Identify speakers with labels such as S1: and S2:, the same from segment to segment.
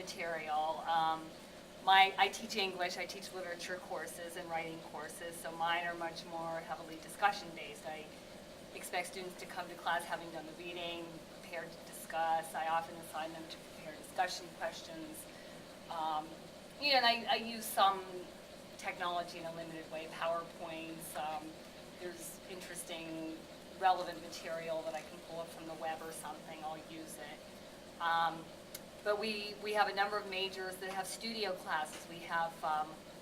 S1: material. I teach English, I teach literature courses and writing courses, so mine are much more heavily discussion-based. I expect students to come to class having done the reading, prepared to discuss. I often assign them to prepare discussion questions. And I use some technology in a limited way, PowerPoints. There's interesting, relevant material that I can pull up from the web or something, I'll use it. But we have a number of majors that have studio classes. We have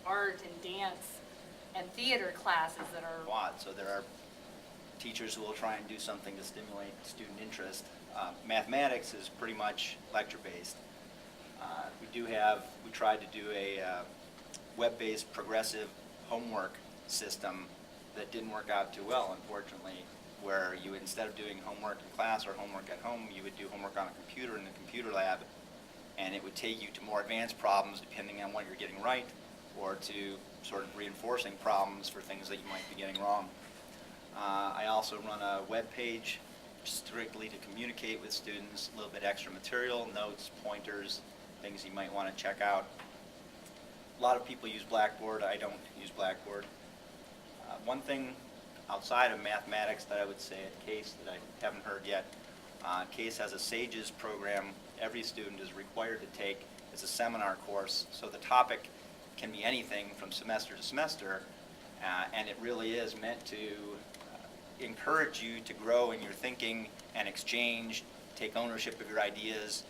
S1: art and dance and theater classes that are...
S2: So there are teachers who will try and do something to stimulate student interest. Mathematics is pretty much lecture-based. We tried to do a web-based progressive homework system that didn't work out too well, unfortunately, where you, instead of doing homework in class or homework at home, you would do homework on a computer in the computer lab, and it would take you to more advanced problems depending on what you're getting right, or to sort of reinforcing problems for things that you might be getting wrong. I also run a web page strictly to communicate with students, a little bit extra material, notes, pointers, things you might want to check out. A lot of people use Blackboard. I don't use Blackboard. One thing outside of mathematics that I would say at Case that I haven't heard yet, Case has a SAGES program every student is required to take. It's a seminar course, so the topic can be anything from semester to semester, and it really is meant to encourage you to grow in your thinking and exchange, take ownership of your ideas.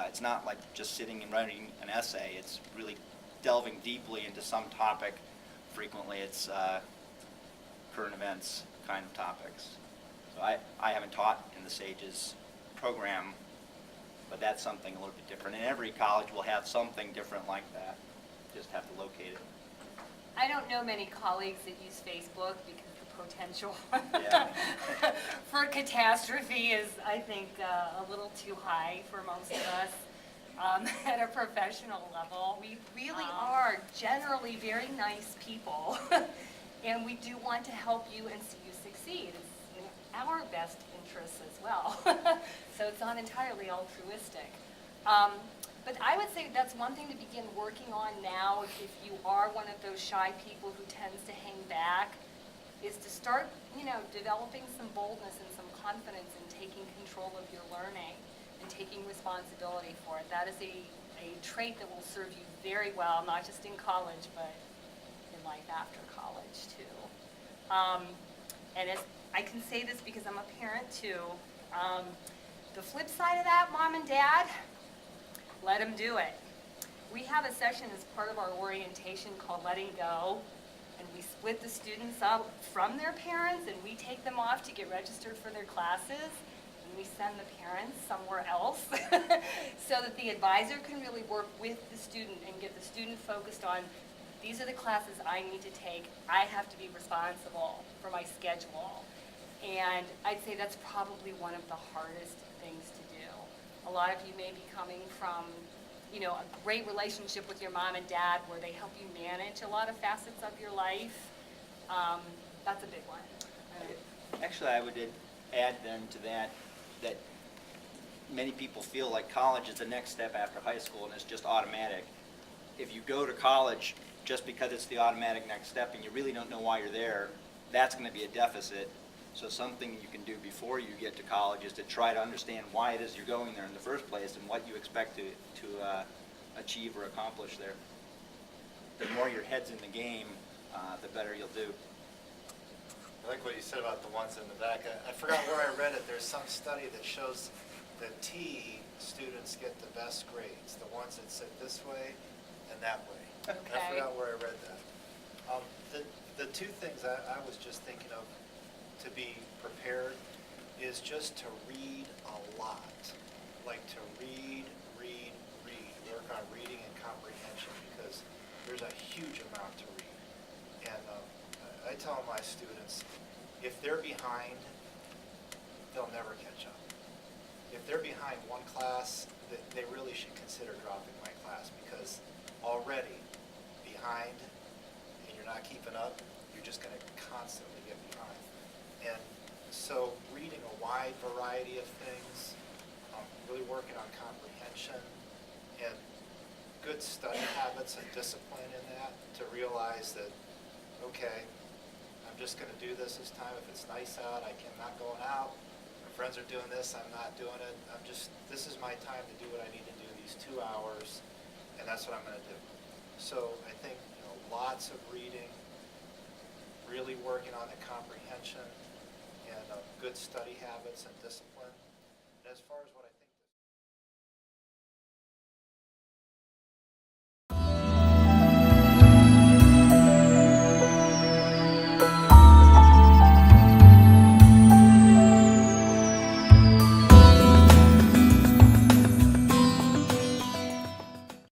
S2: It's not like just sitting and writing an essay. It's really delving deeply into some topic. Frequently it's current events kind of topics. So I haven't taught in the SAGES program, but that's something a little bit different. And every college will have something different like that. Just have to locate it.
S1: I don't know many colleagues that use Facebook because the potential for catastrophe is, I think, a little too high for most of us at a professional level. We really are generally very nice people, and we do want to help you and see you succeed. It's in our best interests as well. So it's not entirely altruistic. But I would say that's one thing to begin working on now if you are one of those shy people who tends to hang back, is to start, developing some boldness and some confidence in taking control of your learning and taking responsibility for it. That is a trait that will serve you very well, not just in college, but in life after college too. And I can say this because I'm a parent too. The flip side of that, Mom and Dad, let them do it. We have a session as part of our orientation called Letting Go, and we split the students up from their parents, and we take them off to get registered for their classes, and we send the parents somewhere else so that the advisor can really work with the student and get the student focused on, these are the classes I need to take. I have to be responsible for my schedule. And I'd say that's probably one of the hardest things to do. A lot of you may be coming from, a great relationship with your mom and dad where they help you manage a lot of facets of your life. That's a big one.
S2: Actually, I would add then to that many people feel like college is the next step after high school and it's just automatic. If you go to college just because it's the automatic next step and you really don't know why you're there, that's going to be a deficit. So something you can do before you get to college is to try to understand why it is you're going there in the first place and what you expect to achieve or accomplish there. The more your head's in the game, the better you'll do.
S3: I like what you said about the ones in the back. I forgot where I read it. There's some study that shows the T students get the best grades, the ones that sit this way and that way.
S1: Okay.
S3: I forgot where I read that. The two things I was just thinking of to be prepared is just to read a lot. Like to read. Work on reading and comprehension because there's a huge amount to read. And I tell my students, if they're behind, they'll never catch up. If they're behind one class, they really should consider dropping my class because already behind and you're not keeping up, you're just going to constantly get behind. And so reading a wide variety of things, really working on comprehension, and good study habits and discipline in that, to realize that, okay, I'm just going to do this time. If it's nice out, I'm not going out. My friends are doing this, I'm not doing it. This is my time to do what I need to do, these 2 hours, and that's what I'm going to do. So I think, lots of reading, really working on the comprehension, and good study habits and discipline. And as far as what